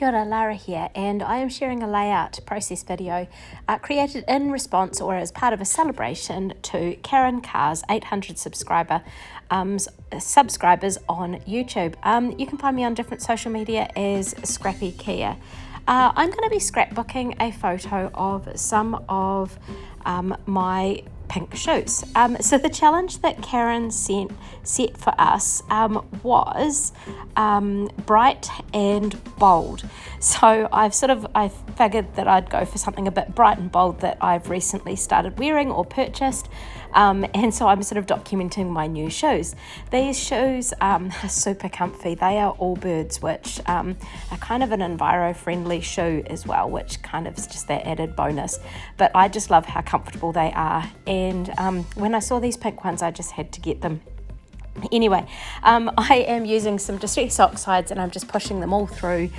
Kia ora, Lara here, and I am sharing a layout process video created in response or as part of a celebration to Karen Carr's 800 subscribers on YouTube. You can find me on different social media as Scrappykea. I'm going to be scrapbooking a photo of some of my pink shoes. So the challenge that Karen set for us was bright and bold. So I figured that I'd go for something a bit bright and bold that I've recently started wearing or purchased. And so I'm sort of documenting my new shoes. These shoes are super comfy. They are Allbirds, which are kind of an enviro-friendly shoe as well, which kind of is just that added bonus. But I just love how comfortable they are. And when I saw these pink ones, I just had to get them. Anyway, I am using some distress oxides and I'm just pushing them all through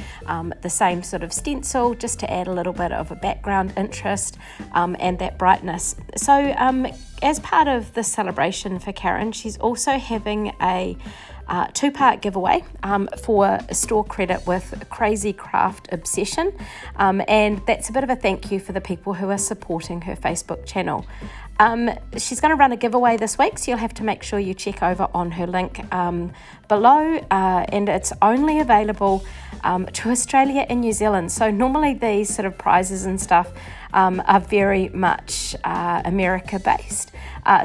the same sort of stencil just to add a little bit of a background interest and that brightness. So as part of the celebration for Karen, she's also having a two-part giveaway for store credit with Crazy Craft Obsession, and that's a bit of a thank you for the people who are supporting her Facebook channel. She's going to run a giveaway this week, so you'll have to make sure you check over on her link below, and it's only available to Australia and New Zealand. So normally these sort of prizes and stuff are very much America based.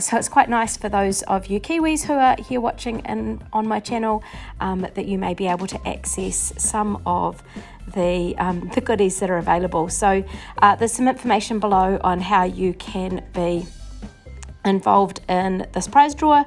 So it's quite nice for those of you Kiwis who are here watching on my channel that you may be able to access some of the goodies that are available. So there's some information below on how you can be involved in this prize draw.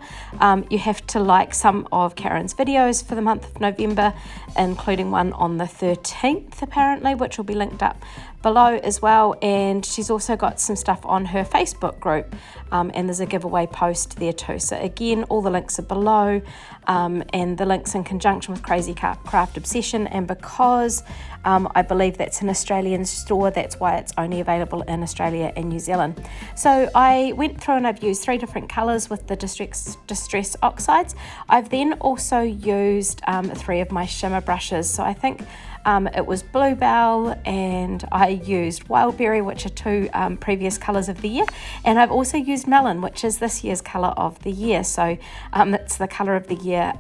You have to like some of Karen's videos for the month of November, including one on the 13th apparently, which will be linked up below as well. And she's also got some stuff on her Facebook group, and there's a giveaway post there too. So again, all the links are below, and the links in conjunction with Crazy Craft Obsession. And because I believe that's an Australian store, that's why it's only available in Australia and New Zealand. So I went through and I've used 3 different colours with the distress oxides. I've then also used 3 of my shimmer brushes. So I think it was Bluebell, and I used Wildberry, which are 2 previous colours of the year, and I've also used Melon, which is this year's colour of the year. So it's the colour of the year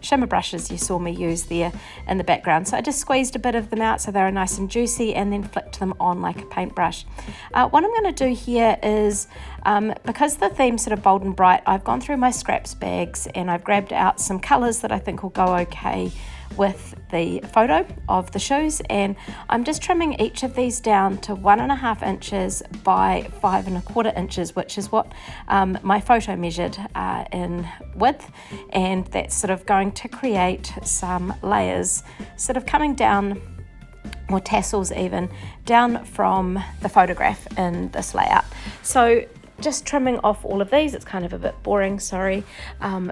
shimmer brushes you saw me use there in the background. So I just squeezed a bit of them out so they were nice and juicy, and then flicked them on like a paintbrush. What I'm going to do here is, because the theme's sort of bold and bright, I've gone through my scraps bags and I've grabbed out some colours that I think will go okay with the photo of the shoes, and I'm just trimming each of these down to 1.5 inches by 5.25 inches, which is what my photo measured in width, and that's sort of going to create some layers sort of coming down, or tassels even, down from the photograph in this layout. So just trimming off all of these. It's kind of a bit boring, sorry,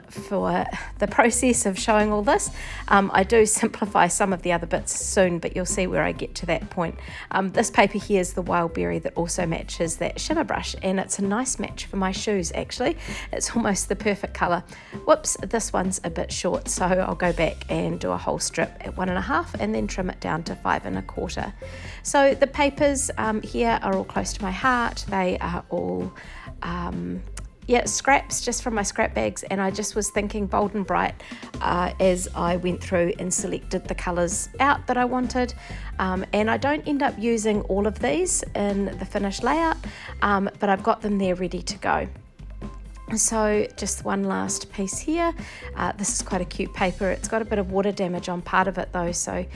for the process of showing all this. I do simplify some of the other bits soon, but you'll see where I get to that point. This paper here is the Wildberry that also matches that shimmer brush, and it's a nice match for my shoes actually. It's almost the perfect colour. Whoops, this one's a bit short, so I'll go back and do a whole strip at 1.5 and then trim it down to 5.25. So the papers here are all close to my heart. They are all scraps just from my scrap bags, and I just was thinking bold and bright as I went through and selected the colours out that I wanted, and I don't end up using all of these in the finished layout, but I've got them there ready to go. So just one last piece here. This is quite a cute paper. It's got a bit of water damage on part of it though, so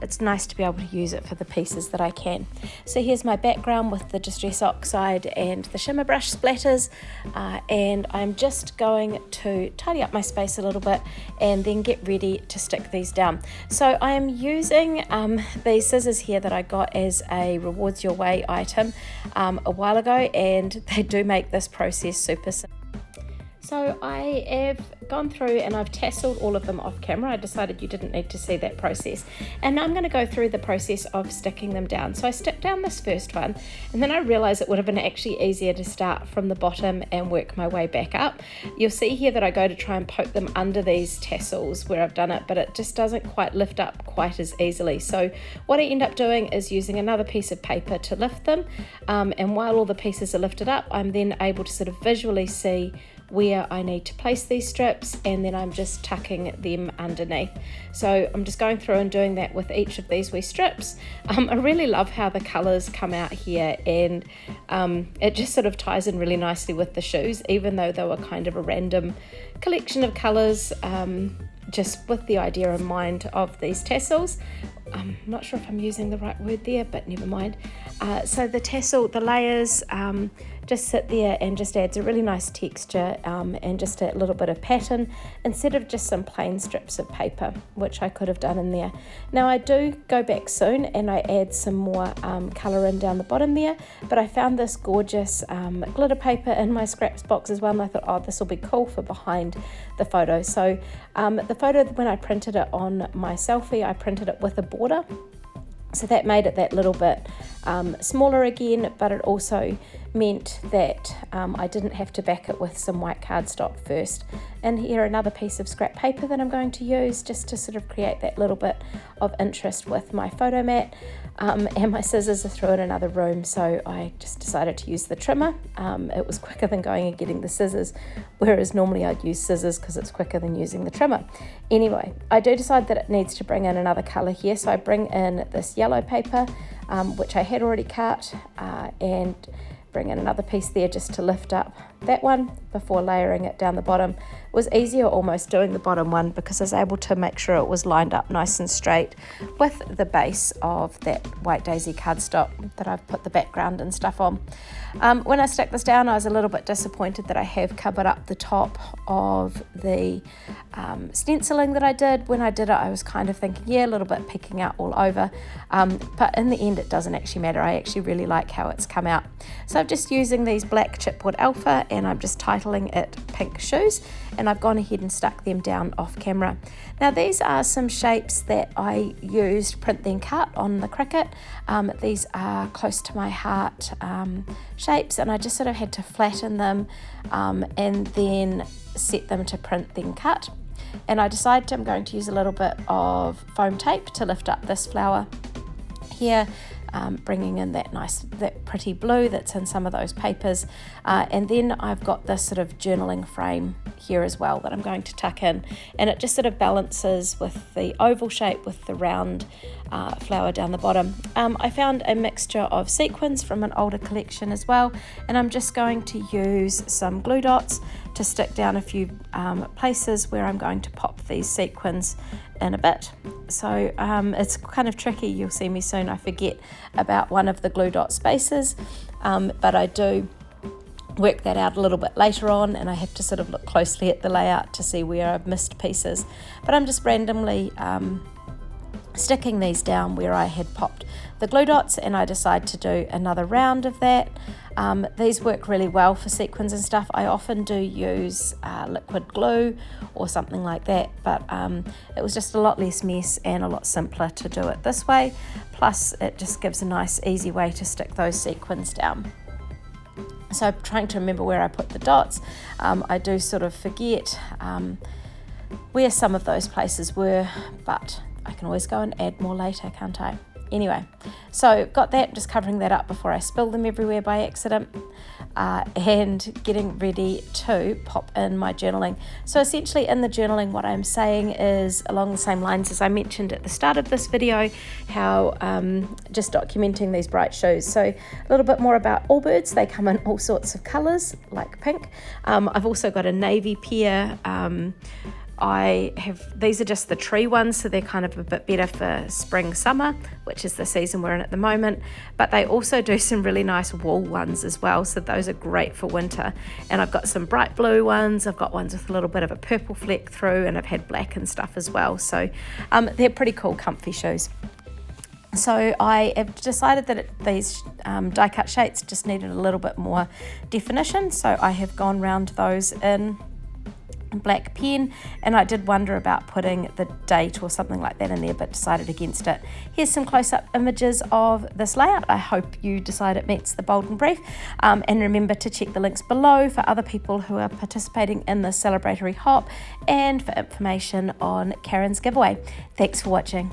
it's nice to be able to use it for the pieces that I can. So here's my background with the distress oxide and the shimmer brush splatters, and I'm just going to tidy up my space a little bit and then get ready to stick these down. So I am using these scissors here that I got as a Rewards Your Way item a while ago, and they do make this process super simple. So I have gone through and I've tasseled all of them off camera. I decided you didn't need to see that process. And now I'm going to go through the process of sticking them down. So I stick down this first one, and then I realised it would have been actually easier to start from the bottom and work my way back up. You'll see here that I go to try and poke them under these tassels where I've done it, but it just doesn't quite lift up quite as easily. So what I end up doing is using another piece of paper to lift them. And while all the pieces are lifted up, I'm then able to sort of visually see where I need to place these strips, and then I'm just tucking them underneath. So I'm just going through and doing that with each of these wee strips. I really love how the colours come out here, and it just sort of ties in really nicely with the shoes, even though they were kind of a random collection of colours, just with the idea in mind of these tassels. I'm not sure if I'm using the right word there, but never mind. So the tassel, the layers, just sit there and just adds a really nice texture, and just a little bit of pattern instead of just some plain strips of paper, which I could have done in there. Now I do go back soon and I add some more colour in down the bottom there, but I found this gorgeous glitter paper in my scraps box as well, and I thought, oh, this will be cool for behind the photo. So the photo, when I printed it on my selfie, I printed it with a border. So that made it that little bit smaller again, but it also meant that I didn't have to back it with some white cardstock first. And here another piece of scrap paper that I'm going to use just to sort of create that little bit of interest with my photo mat. And my scissors are through in another room, so I just decided to use the trimmer. It was quicker than going and getting the scissors, whereas normally I'd use scissors because it's quicker than using the trimmer. Anyway, I do decide that it needs to bring in another colour here, so I bring in this yellow paper, which I had already cut, and bring in another piece there just to lift up that one before layering it down the bottom. It was easier almost doing the bottom one because I was able to make sure it was lined up nice and straight with the base of that white daisy cardstock that I've put the background and stuff on. When I stuck this down, I was a little bit disappointed that I have covered up the top of the stenciling that I did. When I did it, I was kind of thinking, yeah, a little bit peeking out all over, but in the end it doesn't actually matter. I actually really like how it's come out. So I'm just using these black chipboard alpha, and I'm just titling it Pink Shoes, and I've gone ahead and stuck them down off camera. Now these are some shapes that I used print then cut on the Cricut. These are close to my heart shapes, and I just sort of had to flatten them and then set them to print then cut. And I decided I'm going to use a little bit of foam tape to lift up this flower here, bringing in that pretty blue that's in some of those papers, and then I've got this sort of journaling frame here as well that I'm going to tuck in, and it just sort of balances with the oval shape with the round flower down the bottom. I found a mixture of sequins from an older collection as well, and I'm just going to use some glue dots to stick down a few places where I'm going to pop these sequins in a bit. So it's kind of tricky. You'll see me soon. I forget about one of the glue dot spaces, but I do work that out a little bit later on, and I have to sort of look closely at the layout to see where I've missed pieces. But I'm just randomly sticking these down where I had popped the glue dots, and I decide to do another round of that. These work really well for sequins and stuff. I often do use liquid glue or something like that, but it was just a lot less mess and a lot simpler to do it this way. Plus it just gives a nice easy way to stick those sequins down. So I'm trying to remember where I put the dots. I do sort of forget where some of those places were, but I can always go and add more later, can't I? Anyway, so got that, just covering that up before I spill them everywhere by accident, and getting ready to pop in my journaling. So essentially in the journaling, what I'm saying is along the same lines as I mentioned at the start of this video, how just documenting these bright shoes. So a little bit more about Allbirds. They come in all sorts of colours, like pink. I've also got a navy pair. These are just the tree ones, so they're kind of a bit better for spring, summer, which is the season we're in at the moment, but they also do some really nice wool ones as well, so those are great for winter. And I've got some bright blue ones, I've got ones with a little bit of a purple fleck through, and I've had black and stuff as well, so they're pretty cool, comfy shoes. So I have decided that these die cut shapes just needed a little bit more definition, so I have gone round those in black pen, and I did wonder about putting the date or something like that in there, but decided against it. Here's some close-up images of this layout. I hope you decide it meets the bold and brief, and remember to check the links below for other people who are participating in the celebratory hop and for information on Karen's giveaway. Thanks for watching.